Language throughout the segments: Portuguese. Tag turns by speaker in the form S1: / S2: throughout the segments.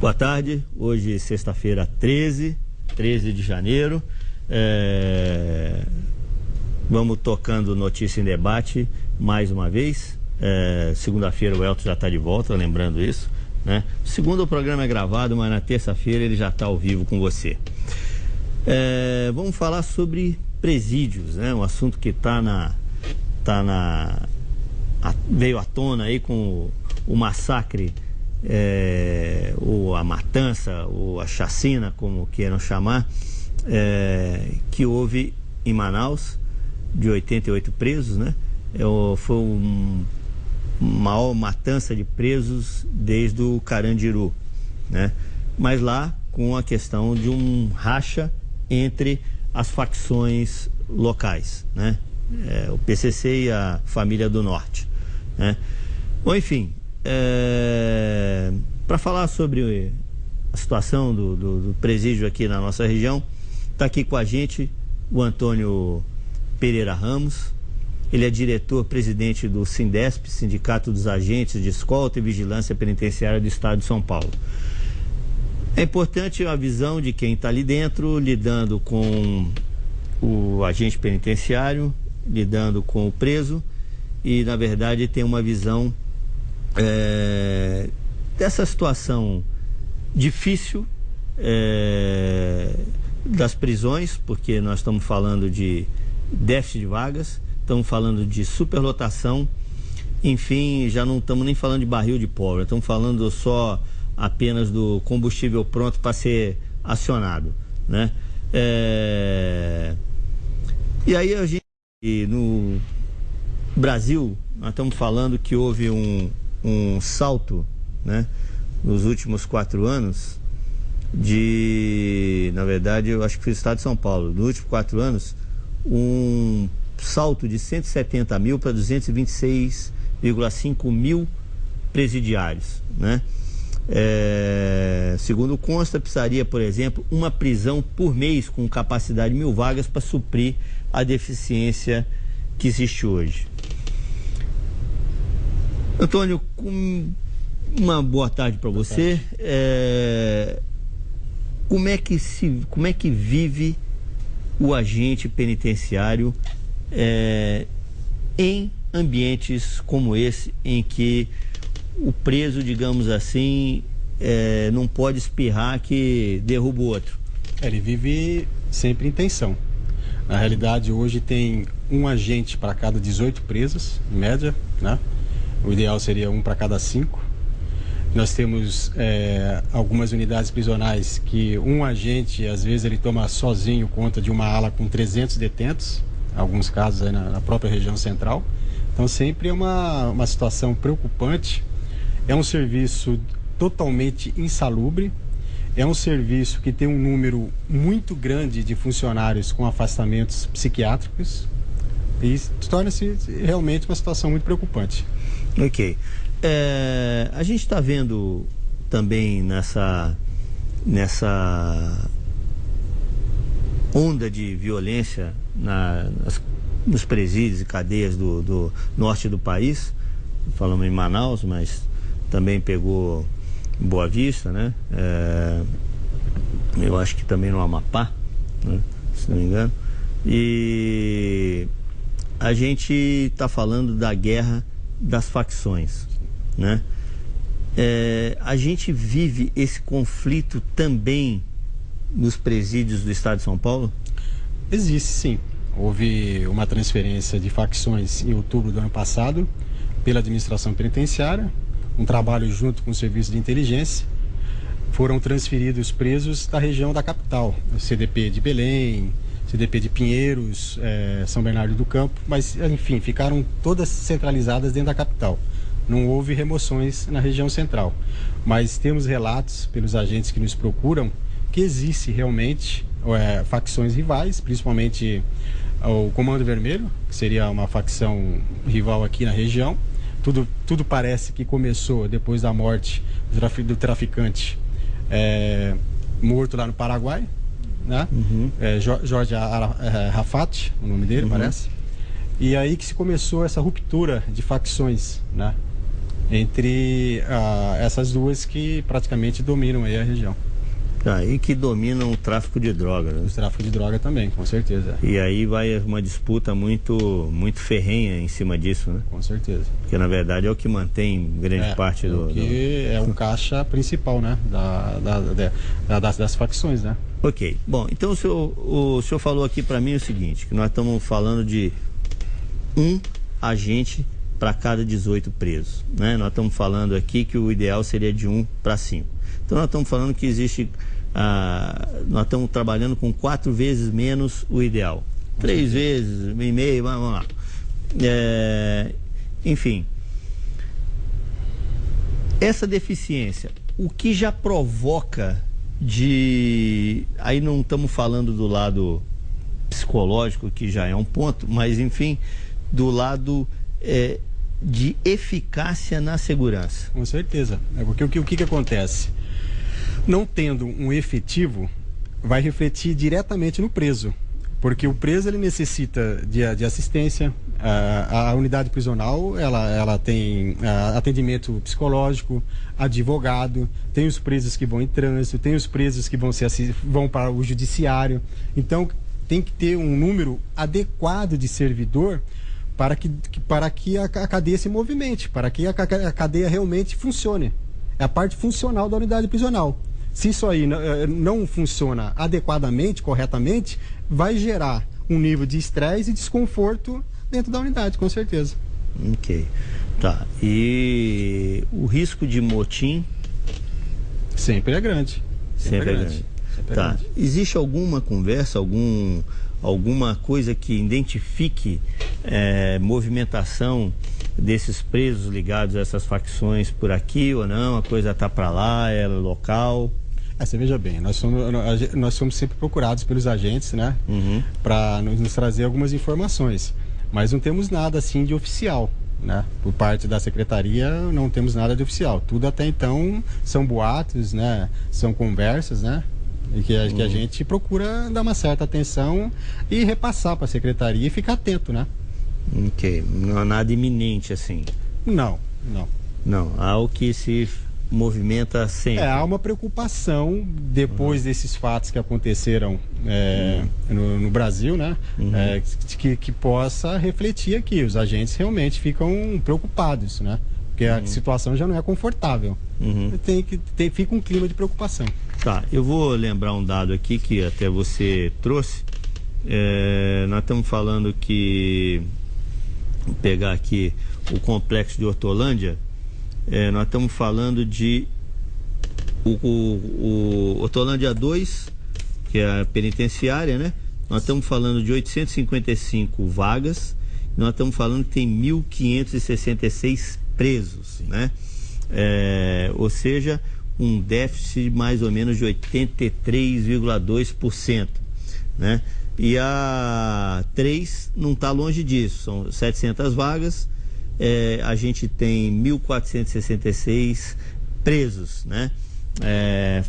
S1: Boa tarde, hoje sexta-feira 13 de janeiro. Vamos tocando notícia em debate mais uma vez. Segunda-feira o Elton já está de volta, lembrando isso, né? Segunda o programa é gravado, mas na terça-feira ele já está ao vivo com você. Vamos falar sobre presídios, né? Um assunto que veio à tona aí com o massacre, ou a matança, ou a chacina, como queiram chamar, que houve em Manaus, de 88 presos, né? Foi maior matança de presos desde o Carandiru, né? Mas lá com a questão de um racha entre as facções locais, né? O PCC e a Família do Norte, né? Bom, enfim, para falar sobre a situação do presídio aqui na nossa região, está aqui com a gente o Antônio Pereira Ramos. Ele é diretor-presidente do Sindesp, Sindicato dos Agentes de Escolta e Vigilância Penitenciária do Estado de São Paulo. É importante a visão de quem está ali dentro, lidando com o agente penitenciário, lidando com o preso, e na verdade tem uma visão dessa situação difícil das prisões, porque nós estamos falando de déficit de vagas, estamos falando de superlotação, enfim, já não estamos nem falando de barril de pólvora, estamos falando só apenas do combustível pronto para ser acionado, né? E aí a gente, no Brasil, nós estamos falando que houve um salto, né, nos últimos 4 anos, na verdade, eu acho que foi o Estado de São Paulo, nos últimos 4 anos, um salto de 170 mil para 226,5 mil presidiários, né? Segundo consta, precisaria, por exemplo, uma prisão por mês com capacidade de 1.000 vagas para suprir a deficiência que existe hoje. Antônio, uma boa tarde para você. Como é que vive o agente penitenciário em ambientes como esse, em que o preso, digamos assim, não pode espirrar que derruba o outro?
S2: Ele vive sempre em tensão. Na realidade, hoje tem um agente para cada 18 presos, em média, né? O ideal seria um para cada 5. Nós temos algumas unidades prisionais que um agente, às vezes, ele toma sozinho conta de uma ala com 300 detentos, alguns casos aí na própria região central. Então, sempre é uma situação preocupante. É um serviço totalmente insalubre, é um serviço que tem um número muito grande de funcionários com afastamentos psiquiátricos e torna-se realmente uma situação muito preocupante.
S1: Ok. A gente está vendo também nessa onda de violência nos presídios e cadeias do norte do país. Falamos em Manaus, mas também pegou Boa Vista, né? Eu acho que também no Amapá, né? Se não me engano. E a gente está falando da guerra das facções, né? A gente vive esse conflito também nos presídios do Estado de São Paulo?
S2: Existe, sim. Houve uma transferência de facções em outubro do ano passado pela administração penitenciária, um trabalho junto com o serviço de inteligência. Foram transferidos presos da região da capital, CDP de Belém, CDP de Pinheiros, São Bernardo do Campo, mas enfim, ficaram todas centralizadas dentro da capital. Não houve remoções na região central, mas temos relatos pelos agentes que nos procuram que existe realmente facções rivais, principalmente o Comando Vermelho, que seria uma facção rival aqui na região. Tudo parece que começou depois da morte do traficante morto lá no Paraguai, né? Uhum. Jorge Arafat, o nome dele, parece. E aí que se começou essa ruptura de facções, né? entre essas duas que praticamente dominam aí a região.
S1: E que dominam o tráfico de droga, né?
S2: O tráfico de droga também, com certeza.
S1: E aí vai uma disputa muito ferrenha em cima disso, né?
S2: Com certeza.
S1: Porque na verdade é o que mantém grande parte do...
S2: é o caixa principal, né? Das facções, né?
S1: Ok. Bom, então o senhor falou aqui para mim o seguinte, que nós estamos falando de um agente para cada 18 presos, né? Nós estamos falando aqui que o ideal seria de 1 para 5. Então nós estamos falando que existe... nós estamos trabalhando com 4 vezes menos o ideal. 3 vezes, e meio, vamos lá. Enfim, essa deficiência, o que já provoca aí não estamos falando do lado psicológico, que já é um ponto, mas enfim, do lado de eficácia na segurança.
S2: Com certeza. Porque o que acontece? Não tendo um efetivo, vai refletir diretamente no preso, porque o preso ele necessita de assistência. A unidade prisional ela tem atendimento psicológico, advogado, tem os presos que vão em trânsito, tem os presos que vão para o judiciário. Então tem que ter um número adequado de servidor para que a cadeia se movimente, para que a cadeia realmente funcione. É a parte funcional da unidade prisional. Se isso aí não funciona adequadamente, corretamente, vai gerar um nível de estresse e desconforto dentro da unidade, com certeza.
S1: Ok. Tá. E o risco de motim?
S2: Sempre é grande.
S1: Sempre é grande. Tá. Existe alguma conversa, alguma coisa que identifique movimentação desses presos ligados a essas facções por aqui ou não? A coisa está para lá, é local?
S2: Você veja bem, nós somos sempre procurados pelos agentes, né? Para nos trazer algumas informações, mas não temos nada assim de oficial, né? Por parte da secretaria não temos nada de oficial. Tudo até então são boatos, né? São conversas, né? E que a gente procura dar uma certa atenção e repassar para a secretaria e ficar atento, né?
S1: Ok, não há nada iminente assim?
S2: Não.
S1: Há o que se movimenta sempre.
S2: Há uma preocupação depois desses fatos que aconteceram no Brasil, né? Que possa refletir aqui. Os agentes realmente ficam preocupados, né? Porque a situação já não é confortável. Fica um clima de preocupação.
S1: Tá, eu vou lembrar um dado aqui que até você trouxe. Nós estamos falando que, vou pegar aqui o complexo de Hortolândia. Nós estamos falando de o Hortolândia 2, que é a penitenciária, né? Nós estamos falando de 855 vagas, nós estamos falando que tem 1.566 presos, né? Ou seja, um déficit mais ou menos de 83,2%, né? E a 3 não está longe disso, são 700 vagas. A gente tem 1.466 presos, né?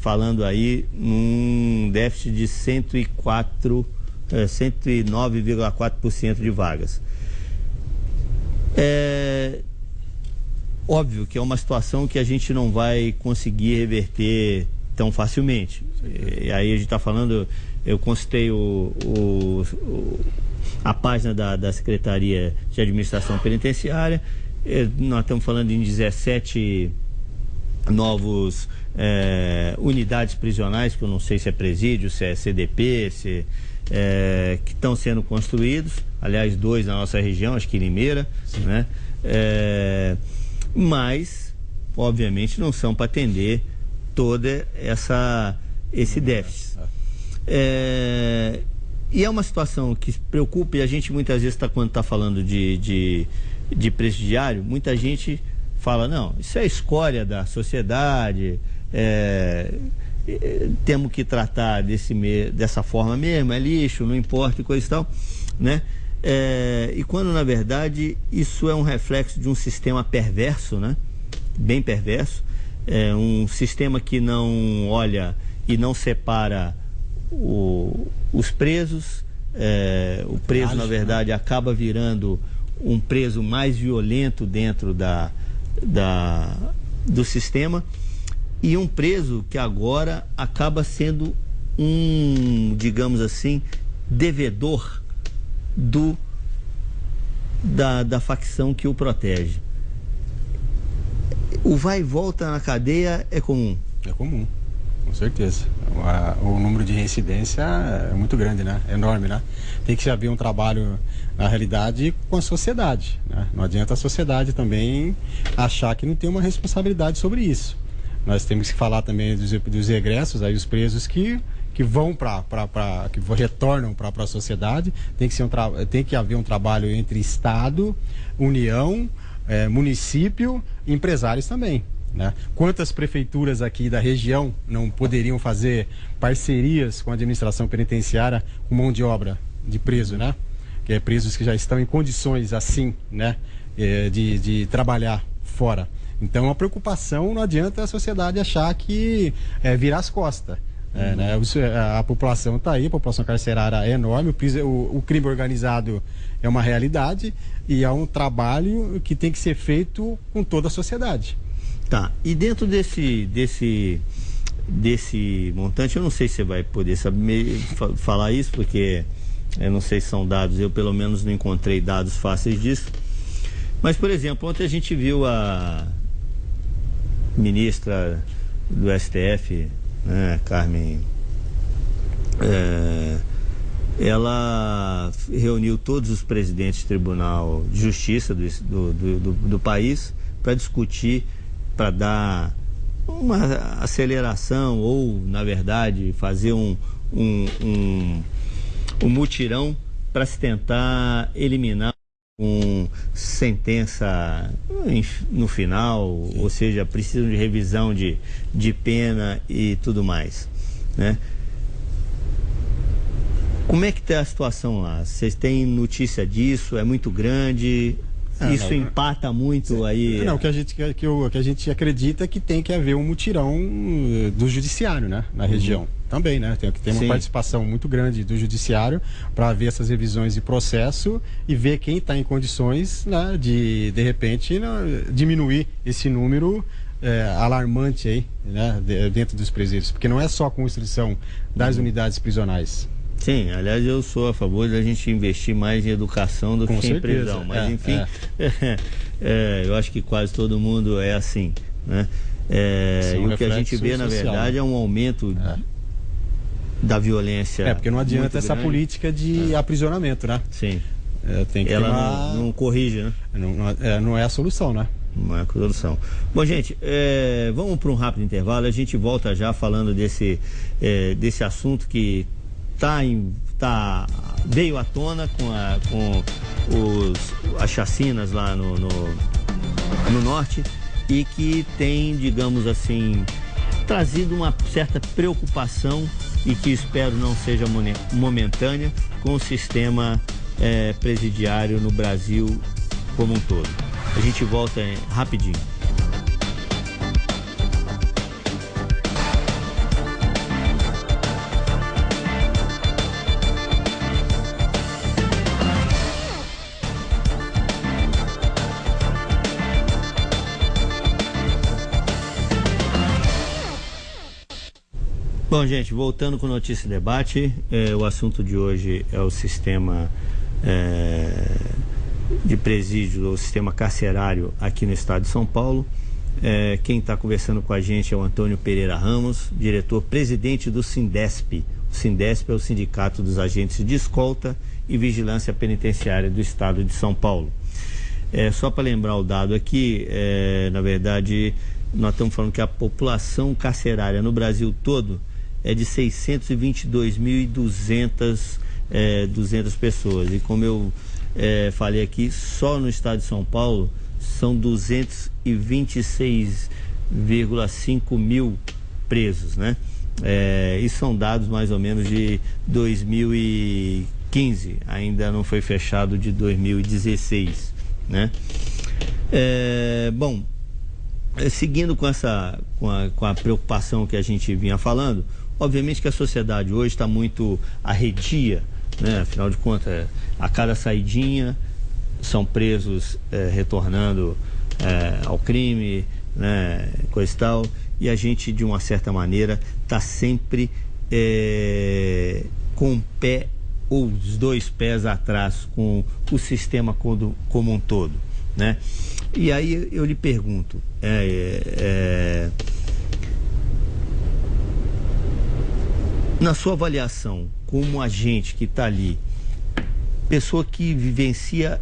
S1: Falando aí num déficit de 109,4% de vagas. Óbvio que é uma situação que a gente não vai conseguir reverter tão facilmente. E aí a gente está falando, eu consultei a página da Secretaria de Administração Penitenciária. Nós estamos falando em 17 novos unidades prisionais, que eu não sei se é presídio, se é CDP, que estão sendo construídos. Aliás, 2 na nossa região, acho que em Limeira, né? Mas, obviamente, não são para atender toda esse déficit. E é uma situação que preocupa, e a gente muitas vezes, quando está falando de presidiário, muita gente fala, não, isso é escória da sociedade, temos que tratar dessa forma mesmo, é lixo, não importa e coisa e tal, né? E quando na verdade isso é um reflexo de um sistema perverso, né? Bem perverso, um sistema que não olha e não separa os presos. O preso, na verdade, acaba virando um preso mais violento dentro do sistema, e um preso que agora acaba sendo digamos assim, devedor da facção que o protege. O vai e volta na cadeia é comum?
S2: É comum, com certeza. O número de reincidência é muito grande, né? É enorme, né? Tem que haver um trabalho, na realidade, com a sociedade, né? Não adianta a sociedade também achar que não tem uma responsabilidade sobre isso. Nós temos que falar também dos egressos, aí os presos que vão que retornam para a sociedade. Tem que haver um trabalho entre Estado, União, município e empresários também, né? Quantas prefeituras aqui da região não poderiam fazer parcerias com a administração penitenciária com mão de obra de preso, né? Que é presos que já estão em condições assim, né? De trabalhar fora. Então a preocupação, não adianta a sociedade achar que virar as costas. Né? A população está aí, a população carcerária é enorme, o crime organizado é uma realidade e é um trabalho que tem que ser feito com toda a sociedade.
S1: Tá, e dentro desse montante, eu não sei se você vai poder falar isso, porque eu não sei se são dados, eu pelo menos não encontrei dados fáceis disso, mas, por exemplo, ontem a gente viu a ministra do STF, né, Carmen, ela reuniu todos os presidentes do Tribunal de Justiça do país para discutir, para dar uma aceleração ou, na verdade, fazer um mutirão para se tentar eliminar sentença no final, ou seja, precisam de revisão de pena e tudo mais, né? Como é que está a situação lá? Vocês têm notícia disso? É muito grande? Isso empata muito aí?
S2: Não, o que a gente acredita é que tem que haver um mutirão do judiciário, né, na região. Também, né? Tem que ter uma participação muito grande do judiciário para ver essas revisões de processo e ver quem está em condições, né, de repente, diminuir esse número alarmante aí, né, dentro dos presídios. Porque não é só a construção das unidades prisionais.
S1: Sim, aliás, eu sou a favor da gente investir mais em educação do que em prisão. Mas, enfim, eu acho que quase todo mundo é assim, né? E o que a gente vê, na verdade, é um aumento da violência.
S2: Porque não adianta essa política de aprisionamento, né?
S1: Sim.
S2: Tem que
S1: ela não corrige, né?
S2: Não é a solução, né?
S1: Não é a solução. Bom, gente, vamos para um rápido intervalo. A gente volta já falando desse assunto que veio à tona com as chacinas lá no norte e que tem, digamos assim, trazido uma certa preocupação e que espero não seja momentânea com o sistema presidiário no Brasil como um todo. A gente volta rapidinho. Bom, gente, voltando com o Notícia e Debate, o assunto de hoje é o sistema de presídio, o sistema carcerário aqui no estado de São Paulo. Quem está conversando com a gente é o Antônio Pereira Ramos, diretor-presidente do Sindesp. O Sindesp é o Sindicato dos Agentes de Escolta e Vigilância Penitenciária do estado de São Paulo. Só para lembrar o dado aqui, na verdade, nós estamos falando que a população carcerária no Brasil todo é de 622.200 pessoas. E como eu falei aqui, só no estado de São Paulo são 226,5 mil presos, né? E são dados mais ou menos de 2015, ainda não foi fechado de 2016, né? Bom, seguindo com a preocupação que a gente vinha falando, obviamente que a sociedade hoje está muito arredia, né? Afinal de contas, a cada saidinha são presos retornando ao crime, né, coisa e tal, e a gente, de uma certa maneira, está sempre com o pé ou os dois pés atrás com o sistema como um todo, né? E aí eu lhe pergunto, na sua avaliação, como agente que está ali, pessoa que vivencia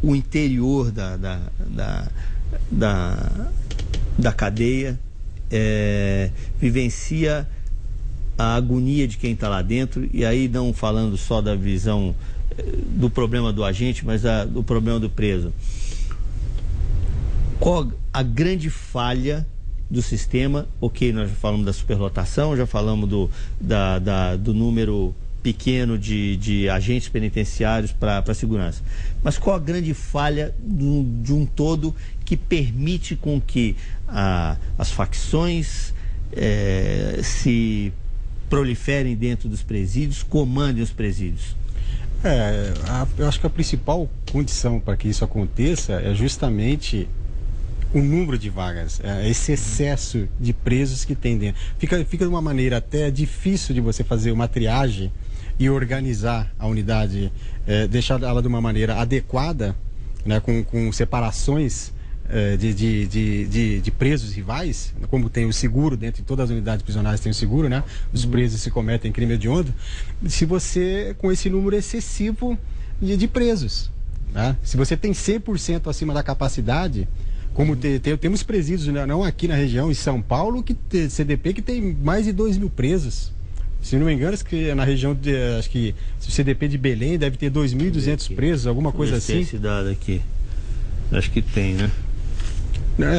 S1: o interior da cadeia, vivencia a agonia de quem está lá dentro, e aí não falando só da visão do problema do agente, mas do problema do preso. Qual a grande falha do sistema? Ok, nós já falamos da superlotação, já falamos do número pequeno de agentes penitenciários para a segurança. Mas qual a grande falha de um todo que permite com que as facções se proliferem dentro dos presídios, comandem os presídios?
S2: Eu acho que a principal condição para que isso aconteça é justamente o número de vagas, esse excesso de presos que tem dentro. Fica de uma maneira até difícil de você fazer uma triagem e organizar a unidade, deixar ela de uma maneira adequada, né, com separações de presos rivais, como tem o seguro dentro de todas as unidades prisionais, tem o seguro, né? Os presos se cometem crime hediondo. Se você, com esse número excessivo de presos, né? Se você tem 100% acima da capacidade, como temos presídios, né, não aqui na região, em São Paulo, CDP que tem mais de 2.000 presos. Se não me engano, acho que na região acho que o CDP de Belém deve ter 2.200 presos, alguma coisa assim.
S1: Esse dado aqui, acho que tem, né?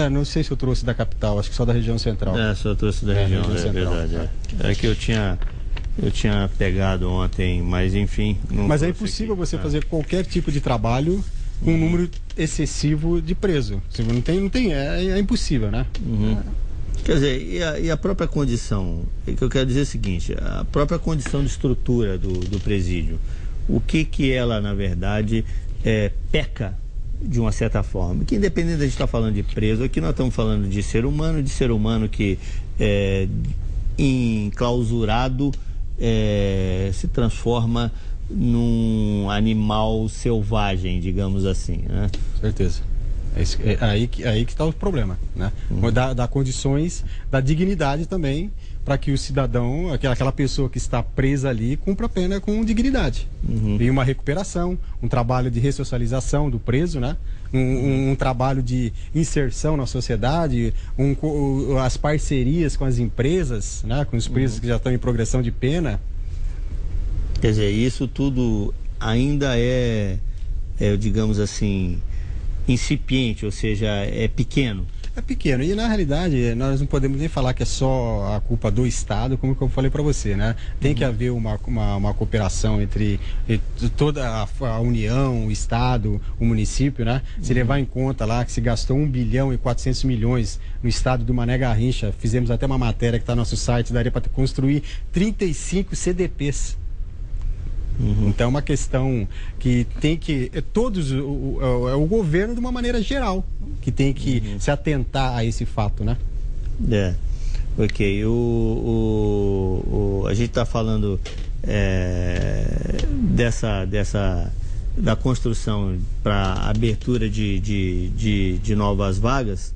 S2: Não sei se eu trouxe da capital, acho que só da região central.
S1: Só trouxe da região central. Verdade. É que eu tinha pegado ontem, mas enfim.
S2: Mas é impossível você fazer qualquer tipo de trabalho com um número excessivo de preso. Não tem, é impossível, né?
S1: Quer dizer, e a própria condição, que eu quero dizer é o seguinte, a própria condição de estrutura do presídio, o que ela, na verdade, peca de uma certa forma, que independente de a gente estar falando de preso, aqui nós estamos falando de ser humano que enclausurado se transforma num animal selvagem, digamos assim, né?
S2: Certeza. É aí que está o problema, né? Dar condições, da dignidade também, para que o cidadão, aquela pessoa que está presa ali, cumpra a pena com dignidade. E uma recuperação, um trabalho de ressocialização do preso, né? Um trabalho de inserção na sociedade, as parcerias com as empresas, né? Com os presos que já estão em progressão de pena.
S1: Quer dizer, isso tudo ainda digamos assim, incipiente, ou seja, é pequeno.
S2: É pequeno, e na realidade nós não podemos nem falar que é só a culpa do Estado, como que eu falei para você, né? Tem que haver uma cooperação entre toda a União, o Estado, o município, né? Se levar em conta lá que se gastou 1.400 bilhões no estado do Mané Garrincha, fizemos até uma matéria que está no nosso site, daria para construir 35 CDPs. Então é uma questão que tem que o governo de uma maneira geral que tem que se atentar a esse fato, né?
S1: Ok. A gente está falando da construção para abertura de novas vagas.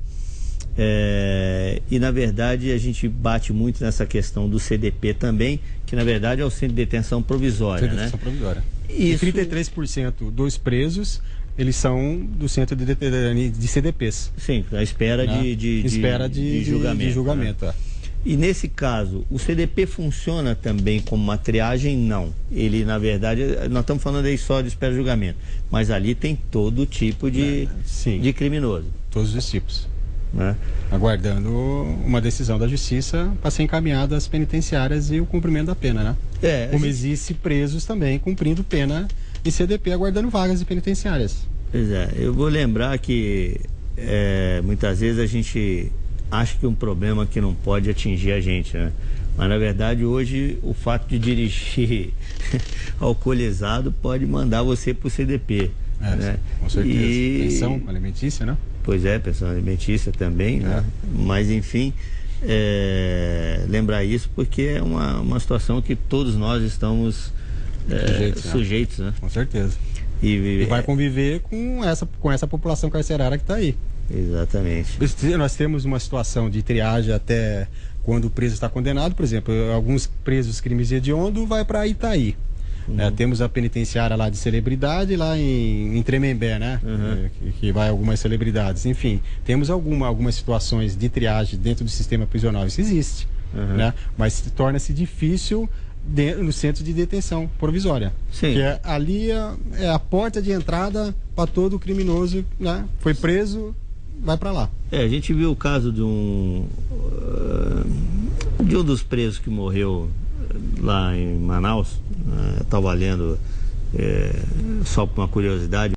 S1: E na verdade a gente bate muito nessa questão do CDP também, que na verdade é o Centro de Detenção Provisória,
S2: Detenção Provisória.
S1: Isso...
S2: E 33% dos presos, eles são do Centro de CDPs.
S1: Sim, à espera, né? de julgamento.
S2: De julgamento,
S1: né? E nesse caso, o CDP funciona também como uma triagem? Não. Ele, na verdade, nós estamos falando aí só de espera de julgamento, mas ali tem todo tipo de criminoso.
S2: Todos os tipos.
S1: Né?
S2: Aguardando uma decisão da justiça para ser encaminhada às penitenciárias e o cumprimento da pena, né? Como existe presos também cumprindo pena em CDP, aguardando vagas de penitenciárias.
S1: Pois é, eu vou lembrar que muitas vezes a gente acha que é um problema que não pode atingir a gente, né? Mas na verdade hoje o fato de dirigir alcoolizado pode mandar você para o CDP, né?
S2: Com certeza. Pensão alimentícia, né?
S1: Pois é, pensão alimentícia também, né? Mas enfim, lembrar isso porque é uma situação que todos nós estamos sujeitos, né?
S2: Com certeza. E vai conviver com essa população carcerária que está aí.
S1: Exatamente.
S2: Nós temos uma situação de triagem até quando o preso está condenado. Por exemplo, alguns presos crimes hediondos vai para Itaí. Temos a penitenciária lá de celebridade lá em Tremembé, né? Que vai algumas celebridades. Enfim, temos algumas situações de triagem dentro do sistema prisional. Isso existe, né? Mas torna-se difícil no centro de detenção provisória.
S1: Sim.
S2: Que ali é a porta de entrada para todo criminoso, né? Foi preso, vai para lá.
S1: A gente viu o caso de um dos presos que morreu lá em Manaus. Estava lendo, só por uma curiosidade,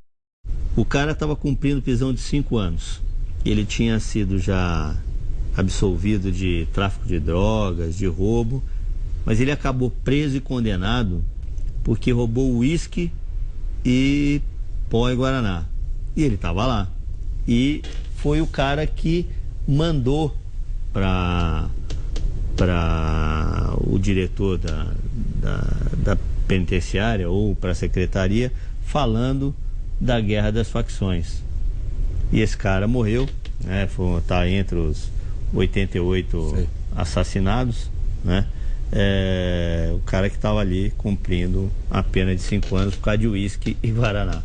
S1: o cara estava cumprindo prisão de 5 anos. Ele tinha sido já absolvido de tráfico de drogas, de roubo, mas ele acabou preso e condenado porque roubou uísque e pó e guaraná. E ele estava lá. E foi o cara que mandou para o diretor da penitenciária ou para a secretaria falando da guerra das facções. E esse cara morreu, né? Tá entre os 88 assassinados, né? O cara que estava ali cumprindo a pena de 5 anos por causa de uísque e guaraná.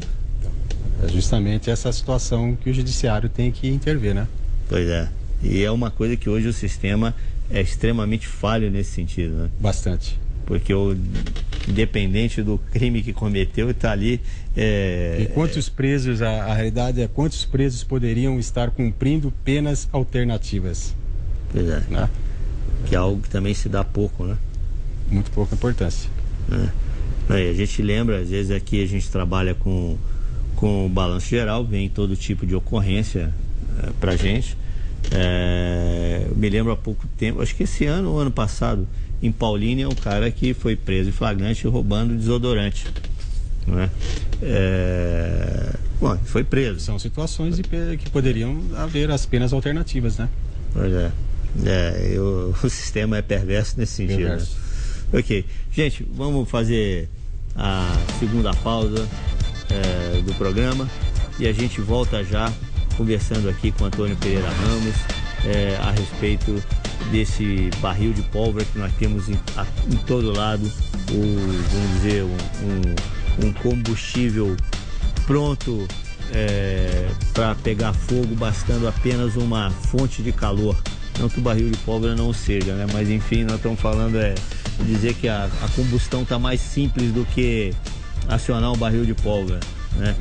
S2: É justamente essa situação que o judiciário tem que intervir, né?
S1: Pois é. E é uma coisa que hoje o sistema é extremamente falho nesse sentido, né?
S2: Bastante.
S1: Porque independente do crime que cometeu, está ali...
S2: E quantos presos, a realidade é quantos presos poderiam estar cumprindo penas alternativas?
S1: Pois é.
S2: Né?
S1: Que é algo que também se dá pouco, né?
S2: Muito pouca importância.
S1: A gente lembra, às vezes aqui a gente trabalha com o balanço geral, vem todo tipo de ocorrência pra gente. Eu me lembro há pouco tempo, acho que esse ano ou ano passado, em Paulínia, um cara que foi preso em flagrante roubando desodorante, né? Bom, foi preso.
S2: São situações que poderiam haver as penas alternativas, né?
S1: Pois é. O sistema é perverso nesse sentido. Perverso. Né? Ok. Gente, vamos fazer a segunda pausa do programa e a gente volta já conversando aqui com Antônio Pereira Ramos a respeito desse barril de pólvora que nós temos em todo lado, vamos dizer, um combustível pronto para pegar fogo, bastando apenas uma fonte de calor. Não que o barril de pólvora não seja, né? Mas enfim, nós estamos falando dizer que a combustão está mais simples do que acionar um barril de pólvora, né?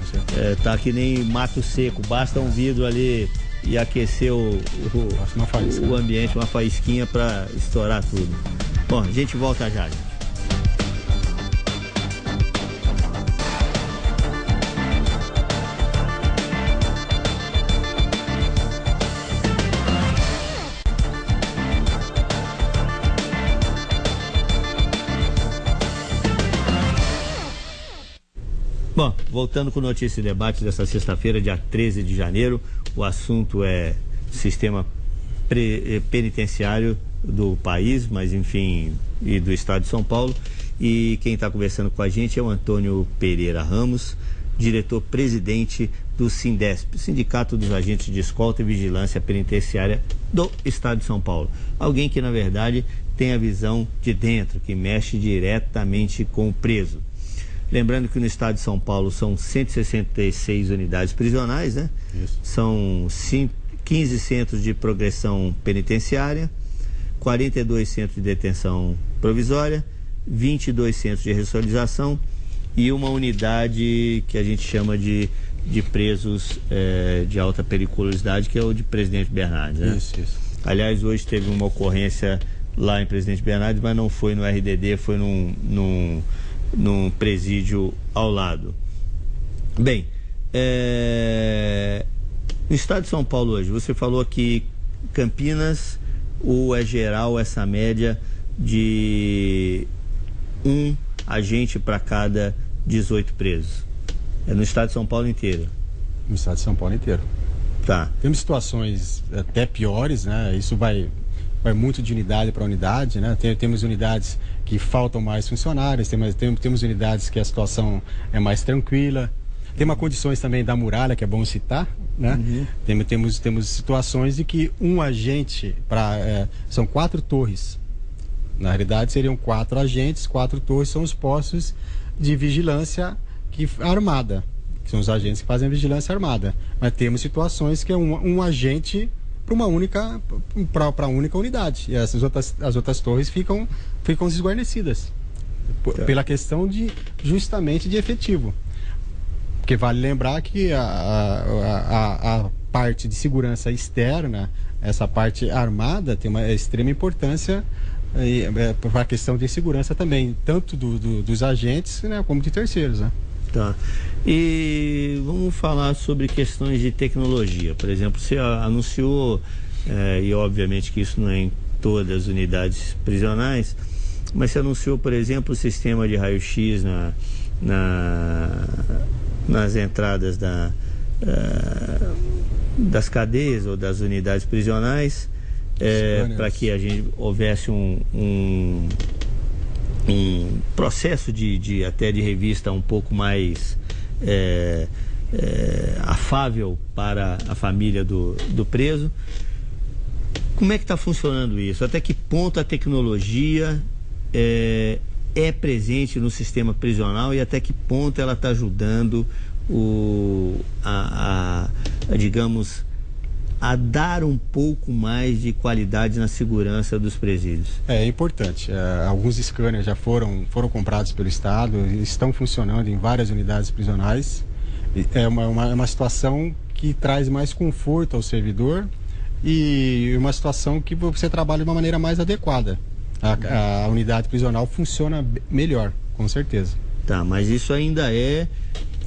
S1: Tá que nem mato seco, basta um vidro ali e aquecer o ambiente, uma faísquinha para estourar tudo. Bom, a gente volta já, gente. Bom, voltando com o Notícia e Debate dessa sexta-feira, dia 13 de janeiro, o assunto é sistema penitenciário do país, mas enfim, e do estado de São Paulo. E quem está conversando com a gente é o Antônio Pereira Ramos, diretor-presidente do Sindesp, Sindicato dos Agentes de Escolta e Vigilância Penitenciária do estado de São Paulo. Alguém que, na verdade, tem a visão de dentro, que mexe diretamente com o preso. Lembrando que no estado de São Paulo são 166 unidades prisionais, né? Isso. São 15 centros de progressão penitenciária, 42 centros de detenção provisória, 22 centros de ressocialização e uma unidade que a gente chama de presos de alta periculosidade, que é o de Presidente Bernardes, né? Isso. Aliás, hoje teve uma ocorrência lá em Presidente Bernardes, mas não foi no RDD, foi num presídio ao lado. Bem, no estado de São Paulo hoje, você falou que Campinas, ou é geral essa média de um agente para cada 18 presos? É no estado de São Paulo inteiro?
S2: No estado de São Paulo inteiro.
S1: Tá.
S2: Temos situações até piores, né? Isso vai muito de unidade para unidade, né? Temos unidades que faltam mais funcionários, temos unidades que a situação é mais tranquila. Temos condições também da muralha, que é bom citar, né? Uhum. Temos situações de que um agente, são 4 torres. Na realidade, seriam 4 agentes, 4 torres são os postos de vigilância armada, que são os agentes que fazem a vigilância armada. Mas temos situações que é um agente para uma única unidade. E as outras torres ficam desguarnecidas. Pela questão justamente de efetivo. Porque vale lembrar que a parte de segurança externa, essa parte armada, tem uma extrema importância para a questão de segurança também, tanto dos agentes, né, como de terceiros, né?
S1: Tá. E vamos falar sobre questões de tecnologia. Por exemplo, você anunciou, e obviamente que isso não é em todas as unidades prisionais, mas você anunciou, por exemplo, o sistema de raio-x nas entradas das cadeias ou das unidades prisionais, para que houvesse um processo até de revista um pouco mais afável para a família do preso. Como é que está funcionando isso? Até que ponto a tecnologia é presente no sistema prisional e até que ponto ela está ajudando digamos, a dar um pouco mais de qualidade na segurança dos presídios?
S2: É importante. Alguns scanners já foram comprados pelo Estado, estão funcionando em várias unidades prisionais. É uma situação que traz mais conforto ao servidor e uma situação que você trabalha de uma maneira mais adequada. A unidade prisional funciona melhor, com certeza.
S1: Tá, mas isso ainda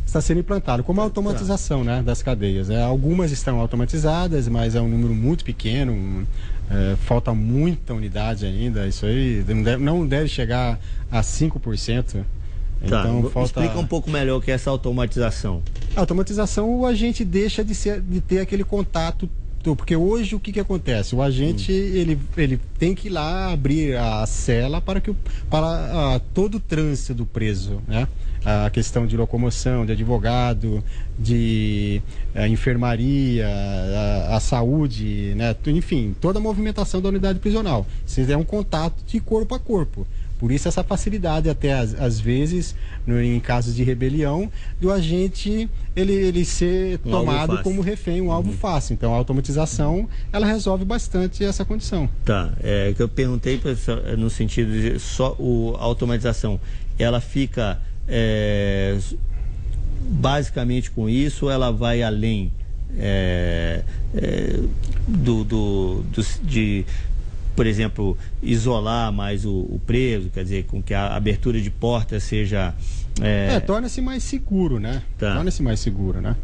S2: está sendo implantado, como a automatização, né, das cadeias. Algumas estão automatizadas, mas é um número muito pequeno, falta muita unidade ainda, isso aí não deve chegar a 5%.
S1: Tá, então, explica um pouco melhor o que é essa automatização.
S2: A automatização, o agente deixa de ter aquele contato, porque hoje o que acontece? O agente ele tem que ir lá abrir a cela para todo o trânsito do preso, né? A questão de locomoção, de advogado, de enfermaria, a saúde, né? Enfim, toda a movimentação da unidade prisional. Isso é um contato de corpo a corpo. Por isso essa facilidade até às vezes, em casos de rebelião, do agente ele ser tomado como refém, um alvo fácil. Então a automatização, ela resolve bastante essa condição.
S1: Tá, que eu perguntei no sentido de só a automatização, ela fica basicamente com isso, ou ela vai além de, por exemplo, isolar mais o preso, quer dizer, com que a abertura de porta seja...
S2: torna-se mais seguro, né?
S1: Tá.
S2: Torna-se mais seguro, né?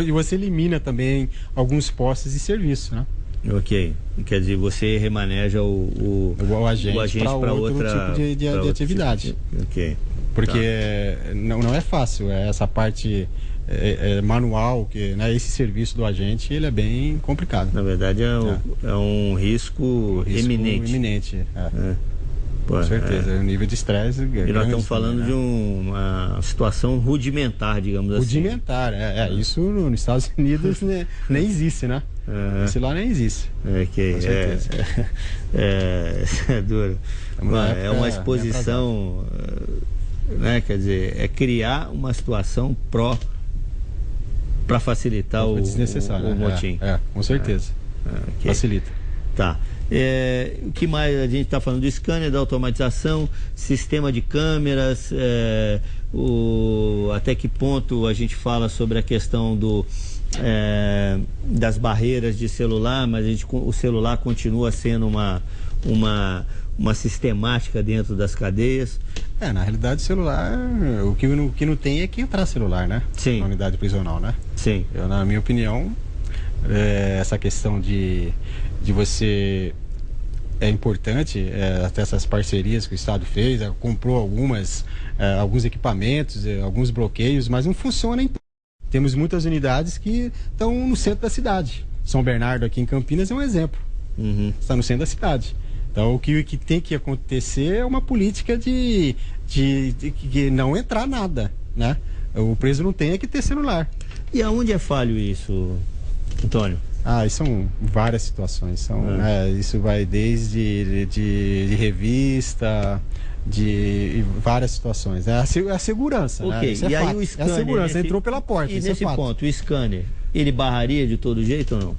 S2: E você elimina também alguns postos de serviço, né?
S1: Ok. Quer dizer, você remaneja o agente para outro
S2: tipo de atividade.
S1: Tipo ok.
S2: Porque não é fácil, essa parte manual, né, esse serviço do agente, ele é bem complicado.
S1: Na verdade, é um risco iminente.
S2: Com certeza, o nível de estresse é grande.
S1: E nós estamos falando, né, de uma situação rudimentar, digamos assim.
S2: Rudimentar, isso nos Estados Unidos nem existe, né? Esse lá nem existe.
S1: Ok,
S2: com certeza.
S1: É duro. É uma exposição, né? Quer dizer, criar uma situação para facilitar o motim.
S2: Com certeza.
S1: Okay.
S2: Facilita.
S1: Tá. O que mais a gente está falando? Do scanner, da automatização, sistema de câmeras, até que ponto a gente fala sobre a questão das barreiras de celular, mas o celular continua sendo uma sistemática dentro das cadeias.
S2: Na realidade, celular, o que não tem é que entrar celular, né?
S1: Sim.
S2: Na unidade prisional, né?
S1: Sim.
S2: Na minha opinião, essa questão de você... É importante, até essas parcerias que o Estado fez, comprou alguns equipamentos, alguns bloqueios, mas não funciona em Temos muitas unidades que estão no centro da cidade. São Bernardo, aqui em Campinas, é um exemplo. Está no centro da cidade. Então, o que tem que acontecer é uma política de não entrar nada, né? O preso não tem que ter celular.
S1: E aonde é falho isso, Antônio?
S2: Isso são várias situações. Isso vai desde de revista, de várias situações. É a segurança.
S1: Ok,
S2: né? Isso
S1: e aí
S2: fato.
S1: o scanner...
S2: É a segurança, entrou pela porta.
S1: E
S2: isso
S1: nesse
S2: é fato.
S1: ponto, o scanner, ele barraria de todo jeito ou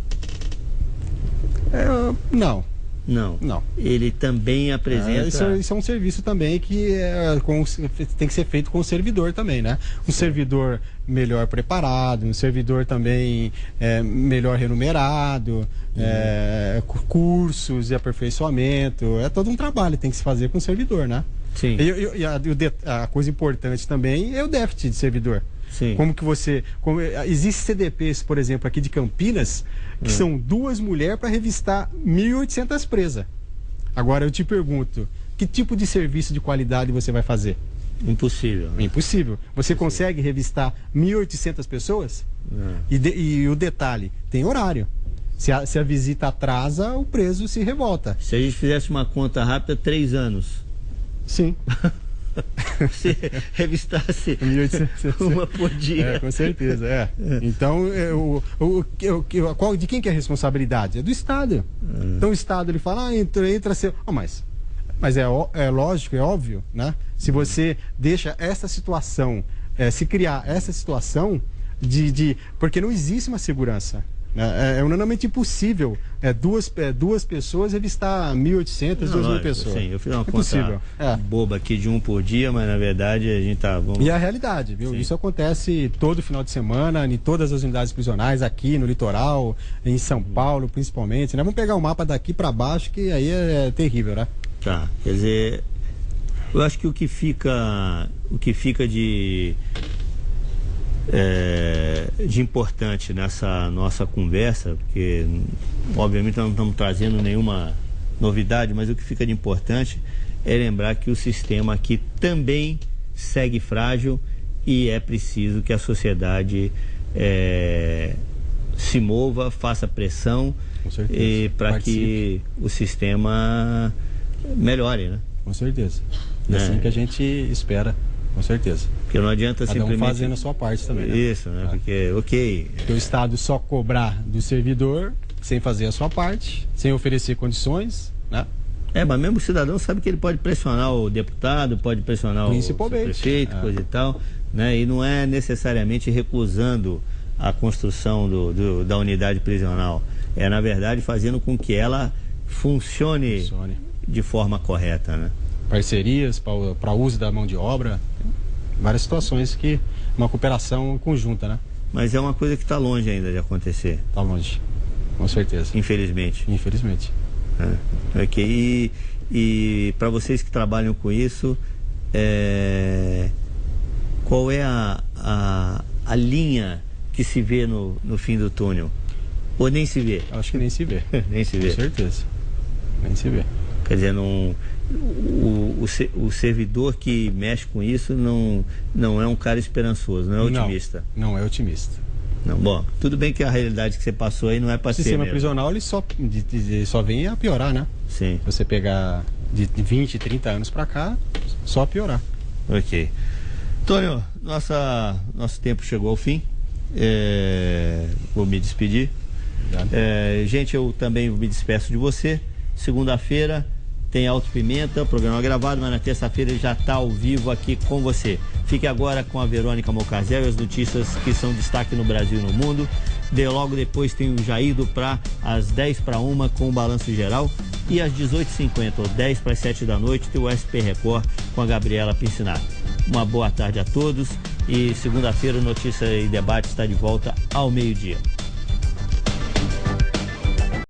S1: não? Não. Ele também apresenta...
S2: Isso é um serviço também que tem que ser feito com o servidor também, né? Um servidor melhor preparado, um servidor também melhor remunerado, cursos de aperfeiçoamento. É todo um trabalho que tem que se fazer com o servidor, né?
S1: Sim.
S2: A coisa importante também é o déficit de servidor.
S1: Sim.
S2: Como que você... Existem CDPs, por exemplo, aqui de Campinas, que são 2 mulheres para revistar 1.800 presas. Agora eu te pergunto, que tipo de serviço de qualidade você vai fazer?
S1: Impossível.
S2: Impossível. Você consegue revistar 1.800 pessoas? E o detalhe, tem horário. Se a visita atrasa, o preso se revolta.
S1: Se a gente fizesse uma conta rápida, 3 anos.
S2: Sim.
S1: Se revistasse uma por dia.
S2: Com certeza, Então, de quem que é a responsabilidade? É do Estado. Então o Estado ele fala, entra seu... Mas é lógico, é óbvio, né? Se você deixa essa situação, se criar essa situação porque não existe uma segurança. É unanimemente impossível duas pessoas revistar 1.800, 2.000 pessoas.
S1: Sim, eu fiz uma conta boba aqui de 1 por dia, mas na verdade a gente tá...
S2: E é a realidade, viu? Sim. Isso acontece todo final de semana, em todas as unidades prisionais, aqui no litoral, em São Paulo principalmente, né? Vamos pegar o mapa daqui para baixo, que aí é terrível, né?
S1: Tá, quer dizer, eu acho que o que fica de importante nessa nossa conversa, porque obviamente nós não estamos trazendo nenhuma novidade, mas o que fica de importante é lembrar que o sistema aqui também segue frágil e é preciso que a sociedade se mova, faça pressão para que o sistema melhore, né?
S2: Com certeza. É assim que a gente espera. Com certeza.
S1: Porque não adianta simplesmente...
S2: fazendo a sua parte também, né?
S1: Isso, né? Porque
S2: o Estado só cobrar do servidor sem fazer a sua parte, sem oferecer condições, né?
S1: Mas mesmo o cidadão sabe que ele pode pressionar o deputado, pode pressionar o prefeito, coisa e tal, né? E não é necessariamente recusando a construção da unidade prisional. É, na verdade, fazendo com que ela funcione de forma correta, né?
S2: Parcerias para uso da mão de obra, várias situações que uma cooperação conjunta, né?
S1: Mas é uma coisa que está longe ainda de acontecer.
S2: Está longe, com certeza.
S1: Infelizmente. Ok. E para vocês que trabalham com isso, qual é a linha que se vê no fim do túnel? Ou nem se vê?
S2: Acho que nem se vê.
S1: Nem se vê.
S2: Com certeza. Nem se vê.
S1: Quer dizer, o servidor que mexe com isso não é um cara esperançoso, não é otimista.
S2: Não é otimista.
S1: Não, bom, tudo bem que a realidade que você passou aí não é para ser.
S2: O sistema prisional ele só vem a piorar, né?
S1: Sim.
S2: Se você pegar de 20, 30 anos para cá, só a piorar.
S1: Ok. Antônio, nosso tempo chegou ao fim. Vou me despedir. Gente, eu também me despeço de você. Segunda-feira tem Alto Pimenta, programa gravado, mas na terça-feira ele já está ao vivo aqui com você. Fique agora com a Verônica Mocazel e as notícias que são destaque no Brasil e no mundo. Logo depois tem o Jair Duprá às 10:01 com o Balanço Geral. E às 18h50 ou 10:07 da noite tem o SP Record com a Gabriela Pincinato. Uma boa tarde a todos e segunda-feira Notícia e Debate está de volta ao meio-dia.